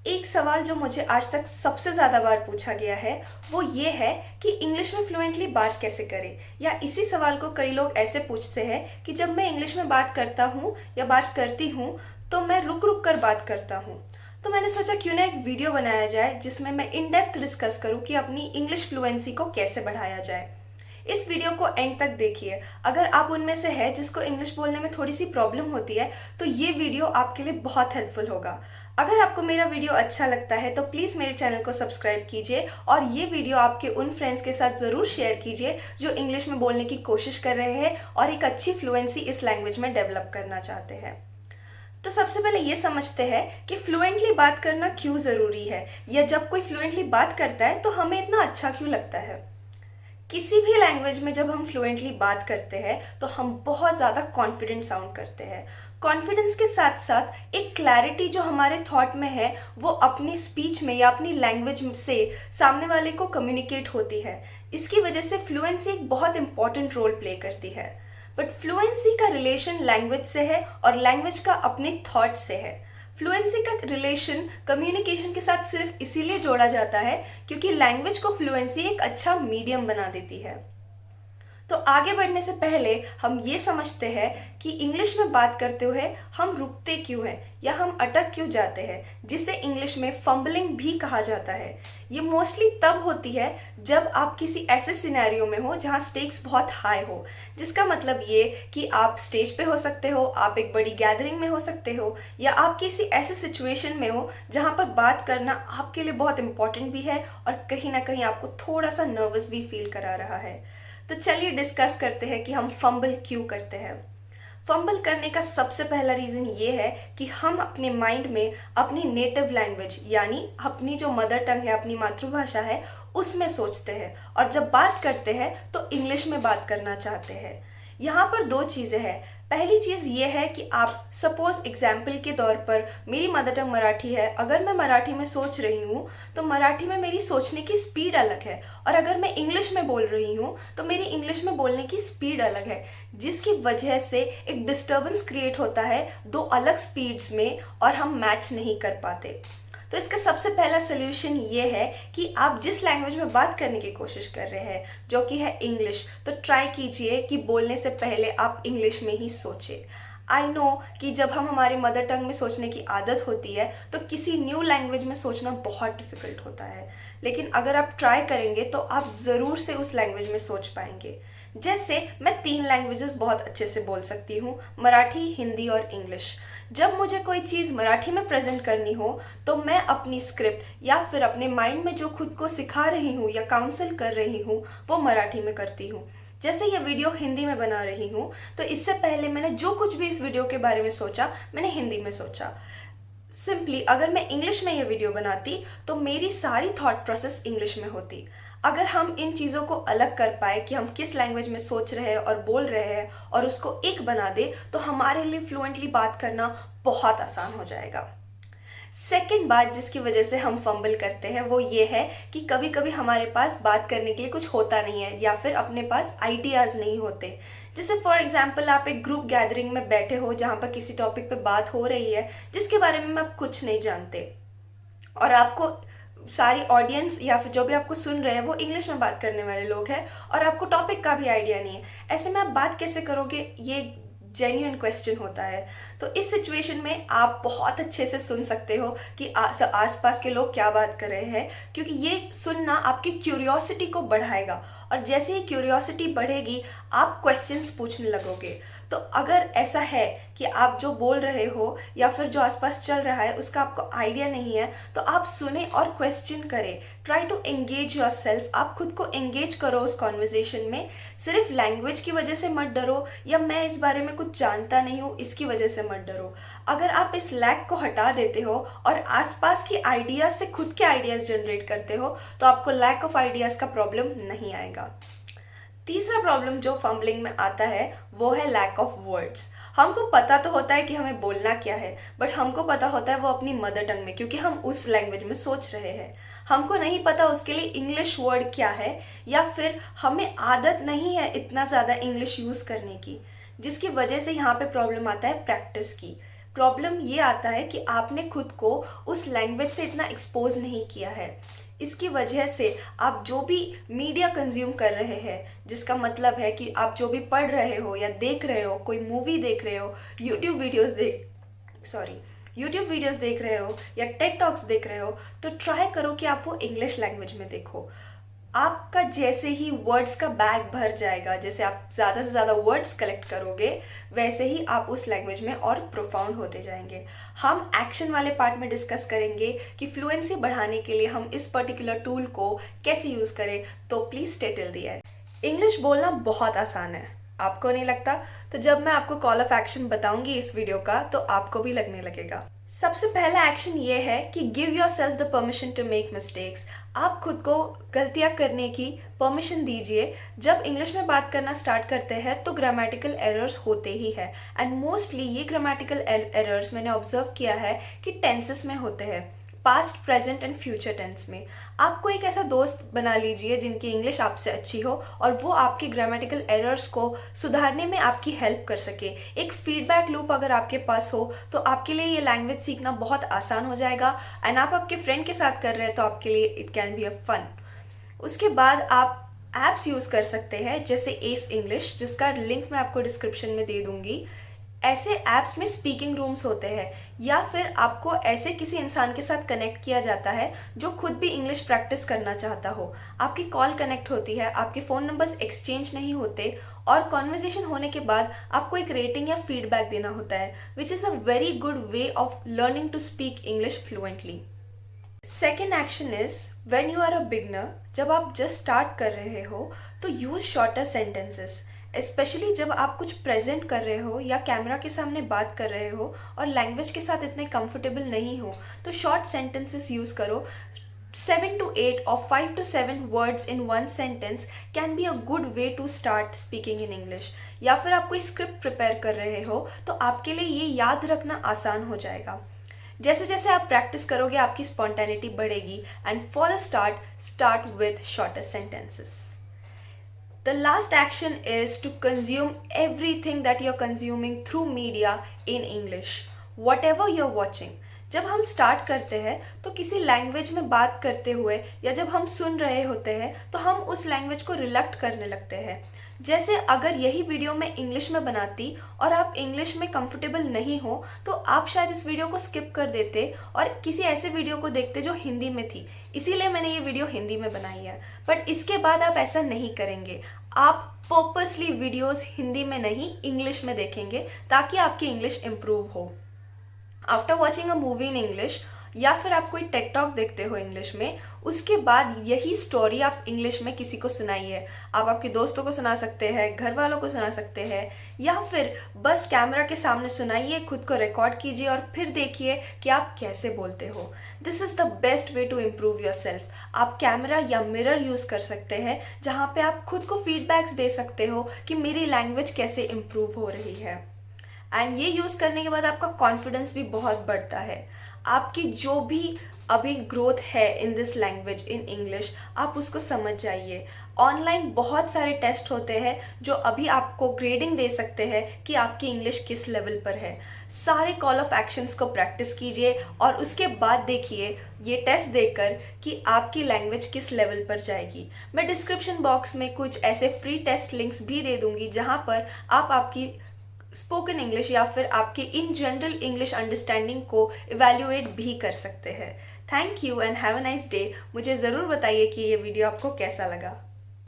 एक सवाल जो मुझे आज तक सबसे ज़्यादा बार पूछा गया है वो ये है कि इंग्लिश में फ्लुएंटली बात कैसे करें। या इसी सवाल को कई लोग ऐसे पूछते हैं कि जब मैं इंग्लिश में बात करता हूँ या बात करती हूँ तो मैं रुक रुक कर बात करता हूँ। तो मैंने सोचा क्यों ना एक वीडियो बनाया जाए जिसमें मैं इन डेप्थ डिस्कस करूँ कि अपनी इंग्लिश फ्लुएंसी को कैसे बढ़ाया जाए। इस वीडियो को एंड तक देखिए। अगर आप उनमें से है जिसको इंग्लिश बोलने में थोड़ी सी प्रॉब्लम होती है तो ये वीडियो आपके लिए बहुत हेल्पफुल होगा। अगर आपको मेरा वीडियो अच्छा लगता है तो प्लीज़ मेरे चैनल को सब्सक्राइब कीजिए और ये वीडियो आपके उन फ्रेंड्स के साथ ज़रूर शेयर कीजिए जो इंग्लिश में बोलने की कोशिश कर रहे हैं और एक अच्छी फ्लुएंसी इस लैंग्वेज में डेवलप करना चाहते हैं। तो सबसे पहले ये समझते हैं कि फ्लुएंटली बात करना क्यों ज़रूरी है, या जब कोई फ्लुएंटली बात करता है तो हमें इतना अच्छा क्यों लगता है। किसी भी लैंग्वेज में जब हम फ्लुएंटली बात करते हैं तो हम बहुत ज़्यादा कॉन्फिडेंट साउंड करते हैं। कॉन्फिडेंस के साथ साथ एक क्लैरिटी जो हमारे थॉट में है वो अपनी स्पीच में या अपनी लैंग्वेज से सामने वाले को कम्युनिकेट होती है। इसकी वजह से फ्लुएंसी एक बहुत इंपॉर्टेंट रोल प्ले करती है। बट फ्लुएंसी का रिलेशन लैंग्वेज से है और लैंग्वेज का अपने थॉट से है। फ्लुएंसी का रिलेशन कम्युनिकेशन के साथ सिर्फ इसीलिए जोड़ा जाता है क्योंकि लैंग्वेज को फ्लुएंसी एक अच्छा मीडियम बना देती है। तो आगे बढ़ने से पहले हम ये समझते हैं कि इंग्लिश में बात करते हुए हम रुकते क्यों हैं या हम अटक क्यों जाते हैं, जिसे इंग्लिश में फंबलिंग भी कहा जाता है। ये मोस्टली तब होती है जब आप किसी ऐसे सिनेरियो में हो जहाँ स्टेक्स बहुत हाई हो, जिसका मतलब ये कि आप स्टेज पे हो सकते हो, आप एक बड़ी गैदरिंग में हो सकते हो, या आप किसी ऐसे सिचुएशन में हो जहाँ पर बात करना आपके लिए बहुत इंपॉर्टेंट भी है और कहीं ना कहीं आपको थोड़ा सा नर्वस भी फील करा रहा है। तो चलिए डिस्कस करते हैं कि हम फंबल क्यों करते हैं। फंबल करने का सबसे पहला रीज़न ये है कि हम अपने माइंड में अपनी नेटिव लैंग्वेज यानी अपनी जो मदर टंग है, अपनी मातृभाषा है, उसमें सोचते हैं और जब बात करते हैं तो इंग्लिश में बात करना चाहते हैं। यहाँ पर दो चीज़ें हैं। पहली चीज़ ये है कि आप सपोज एग्जाम्पल के तौर पर मेरी मदर टंग मराठी है, अगर मैं मराठी में सोच रही हूँ तो मराठी में मेरी सोचने की स्पीड अलग है, और अगर मैं इंग्लिश में बोल रही हूँ तो मेरी इंग्लिश में बोलने की स्पीड अलग है, जिसकी वजह से एक डिस्टर्बेंस क्रिएट होता है दो अलग स्पीड्स में और हम मैच नहीं कर पाते। तो इसका सबसे पहला सोल्यूशन ये है कि आप जिस लैंग्वेज में बात करने की कोशिश कर रहे हैं, जो कि है इंग्लिश, तो ट्राई कीजिए कि बोलने से पहले आप इंग्लिश में ही सोचें। आई नो कि जब हम हमारे मदर टंग में सोचने की आदत होती है तो किसी न्यू लैंग्वेज में सोचना बहुत डिफ़िकल्ट होता है, लेकिन अगर आप ट्राई करेंगे तो आप ज़रूर से उस लैंग्वेज में सोच पाएंगे। जैसे मैं 3 लैंग्वेजेस बहुत अच्छे से बोल सकती हूँ, मराठी, हिंदी और इंग्लिश। जब मुझे कोई चीज़ मराठी में प्रेजेंट करनी हो तो मैं अपनी स्क्रिप्ट या फिर अपने माइंड में जो खुद को सिखा रही हूँ या काउंसल कर रही हूँ वो मराठी में करती हूँ। जैसे ये वीडियो हिंदी में बना रही हूँ तो इससे पहले मैंने जो कुछ भी इस वीडियो के बारे में सोचा मैंने हिंदी में सोचा। सिंपली अगर मैं इंग्लिश में ये वीडियो बनाती तो मेरी सारी थॉट प्रोसेस इंग्लिश में होती। अगर हम इन चीज़ों को अलग कर पाए कि हम किस लैंग्वेज में सोच रहे हैं और बोल रहे हैं और उसको एक बना दे तो हमारे लिए फ्लुएंटली बात करना बहुत आसान हो जाएगा। सेकेंड बात जिसकी वजह से हम फंबल करते हैं वो ये है कि कभी कभी हमारे पास बात करने के लिए कुछ होता नहीं है या फिर अपने पास आइडियाज़ नहीं होते। जैसे फॉर एग्जाम्पल आप एक ग्रुप गैदरिंग में बैठे हो जहाँ पर किसी टॉपिक पे बात हो रही है जिसके बारे में आप कुछ नहीं जानते, और आपको सारी ऑडियंस या फिर जो भी आपको सुन रहे हैं वो इंग्लिश में बात करने वाले लोग हैं और आपको टॉपिक का भी आइडिया नहीं है। ऐसे में आप बात कैसे करोगे, ये जेन्युइन क्वेश्चन होता है। तो इस सिचुएशन में आप बहुत अच्छे से सुन सकते हो कि आसपास के लोग क्या बात कर रहे हैं, क्योंकि ये सुनना आपकी क्यूरियोसिटी को बढ़ाएगा और जैसे ही क्यूरियोसिटी बढ़ेगी आप क्वेश्चंस पूछने लगोगे। तो अगर ऐसा है कि आप जो बोल रहे हो या फिर जो आसपास चल रहा है उसका आपको आइडिया नहीं है तो आप सुने और क्वेश्चन करें। Try to engage yourself, आप खुद को एंगेज करो उस कॉन्वर्जेशन में। सिर्फ लैंग्वेज की वजह से मत डरो या मैं इस बारे में कुछ जानता नहीं हूँ इसकी वजह से मत डरो। अगर आप इस लैग को हटा देते हो और आसपास की आइडियाज से खुद के आइडियाज जनरेट करते हो तो आपको लैक ऑफ आइडियाज का प्रॉब्लम नहीं आएगा। तीसरा प्रॉब्लम जो फंबलिंग में आता है वो है लैक ऑफ वर्ड्स। हमको पता तो होता है कि हमें बोलना क्या है, बट हमको पता होता है वो अपनी मदर टंग में, क्योंकि हम उस लैंग्वेज में सोच रहे हैं। हमको नहीं पता उसके लिए इंग्लिश वर्ड क्या है, या फिर हमें आदत नहीं है इतना ज़्यादा इंग्लिश यूज़ करने की, जिसकी वजह से यहाँ पे प्रॉब्लम आता है प्रैक्टिस की। प्रॉब्लम ये आता है कि आपने खुद को उस लैंग्वेज से इतना एक्सपोज नहीं किया है। इसकी वजह से आप जो भी मीडिया कंज्यूम कर रहे हैं, जिसका मतलब है कि आप जो भी पढ़ रहे हो या देख रहे हो, कोई मूवी देख रहे हो, यूट्यूब वीडियोस देख रहे हो या टेड टॉक्स देख रहे हो, तो ट्राई करो कि आप वो इंग्लिश लैंग्वेज में देखो। आपका जैसे ही वर्ड्स का बैग भर जाएगा, जैसे आप ज़्यादा से ज़्यादा वर्ड्स कलेक्ट करोगे, वैसे ही आप उस लैंग्वेज में और प्रोफाउंड होते जाएंगे। हम एक्शन वाले पार्ट में डिस्कस करेंगे कि फ्लुएंसी बढ़ाने के लिए हम इस पर्टिकुलर टूल को कैसे यूज़ करें, तो please stay till the end. English बोलना बहुत आसान है, आपको नहीं लगता? तो जब मैं आपको कॉल ऑफ एक्शन बताऊंगी इस वीडियो का, तो आपको भी लगने लगेगा। सबसे पहला एक्शन ये है कि give yourself the permission to make mistakes. आप खुद को गलतियां करने की परमिशन दीजिए। जब इंग्लिश में बात करना स्टार्ट करते हैं तो ग्रामेटिकल एरर्स होते ही है, एंड मोस्टली ये ग्रामेटिकल एरर्स मैंने ऑब्जर्व किया है कि टेंसेस में होते हैं, past, present and future tense में। आपको एक ऐसा दोस्त बना लीजिए जिनकी इंग्लिश आपसे अच्छी हो और वो आपके ग्रामेटिकल एरर्स को सुधारने में आपकी हेल्प कर सके। एक फीडबैक लूप अगर आपके पास हो तो आपके लिए ये लैंग्वेज सीखना बहुत आसान हो जाएगा, एंड आप आपके फ्रेंड के साथ कर रहे हैं तो आपके लिए it can be a fun. उसके बाद आप एप्स यूज़ कर सकते हैं जैसे एस इंग्लिश, जिसका लिंक मैं आपको डिस्क्रिप्शन में दे दूंगी। ऐसे ऐप्स में स्पीकिंग रूम्स होते हैं, या फिर आपको ऐसे किसी इंसान के साथ कनेक्ट किया जाता है जो खुद भी इंग्लिश प्रैक्टिस करना चाहता हो। आपकी कॉल कनेक्ट होती है, आपके फ़ोन नंबर्स एक्सचेंज नहीं होते, और कॉन्वर्जेशन होने के बाद आपको एक रेटिंग या फीडबैक देना होता है, which is a very good way of learning to speak English fluently. Second action is when you are a beginner. जब आप जस्ट स्टार्ट कर रहे हो तो यूज शॉर्टर सेंटेंसेस, स्पेशली जब आप कुछ प्रेजेंट कर रहे हो या कैमरा के सामने बात कर रहे हो और लैंग्वेज के साथ इतने कंफर्टेबल नहीं हो, तो शॉर्ट सेंटेंसेस यूज़ करो। 7 to 8 or 5 to 7 words in one sentence can be a good way to start speaking in English। या फिर आप कोई स्क्रिप्ट प्रिपेयर कर रहे हो तो आपके लिए ये याद रखना आसान हो जाएगा। जैसे जैसे आप प्रैक्टिस करोगे आपकी स्पॉन्टेनिटी बढ़ेगी, and for the start with shorter sentences. The last action is to consume everything that you're consuming through media in English, whatever you're watching। जब हम स्टार्ट करते हैं तो किसी लैंग्वेज में बात करते हुए या जब हम सुन रहे होते हैं तो हम उस लैंग्वेज को रिलेक्ट करने लगते हैं। जैसे अगर यही वीडियो मैं इंग्लिश में बनाती और आप इंग्लिश में कंफर्टेबल नहीं हो तो आप शायद इस वीडियो को स्किप कर देते और किसी ऐसे वीडियो को देखते जो हिंदी में थी। इसीलिए मैंने ये वीडियो हिंदी में बनाई है, बट इसके बाद आप ऐसा नहीं करेंगे। आप पर्पसली वीडियोस हिंदी में नहीं इंग्लिश में देखेंगे ताकि आपकी इंग्लिश इम्प्रूव हो। After watching a movie in English या फिर आप कोई टेड टॉक देखते हो इंग्लिश में, उसके बाद यही स्टोरी आप इंग्लिश में किसी को सुनाइए। आप आपके दोस्तों को सुना सकते हैं, घर वालों को सुना सकते हैं, या फिर बस कैमरा के सामने सुनाइए, खुद को रिकॉर्ड कीजिए और फिर देखिए कि आप कैसे बोलते हो। This is the best way to improve yourself. आप कैमरा या मिरर यूज़ कर सकते हैं जहाँ पे आप खुद को फीडबैक्स दे सकते हो कि मेरी लैंग्वेज कैसे इम्प्रूव हो रही है। एंड ये यूज़ करने के बाद आपका कॉन्फिडेंस भी बहुत बढ़ता है। आपकी जो भी अभी ग्रोथ है in this language in English, आप उसको समझ जाइए। ऑनलाइन बहुत सारे टेस्ट होते हैं जो अभी आपको ग्रेडिंग दे सकते हैं कि आपकी इंग्लिश किस लेवल पर है। सारे कॉल ऑफ एक्शंस को प्रैक्टिस कीजिए और उसके बाद देखिए ये टेस्ट देकर कि आपकी लैंग्वेज किस लेवल पर जाएगी। मैं डिस्क्रिप्शन बॉक्स में कुछ ऐसे फ्री टेस्ट लिंक्स भी दे दूंगी जहाँ पर आप आपकी स्पोकन इंग्लिश या फिर आपके इन जनरल इंग्लिश अंडरस्टैंडिंग को इवैल्यूएट भी कर सकते हैं। Thank you and have a nice day. मुझे ज़रूर बताइए कि ये वीडियो आपको कैसा लगा।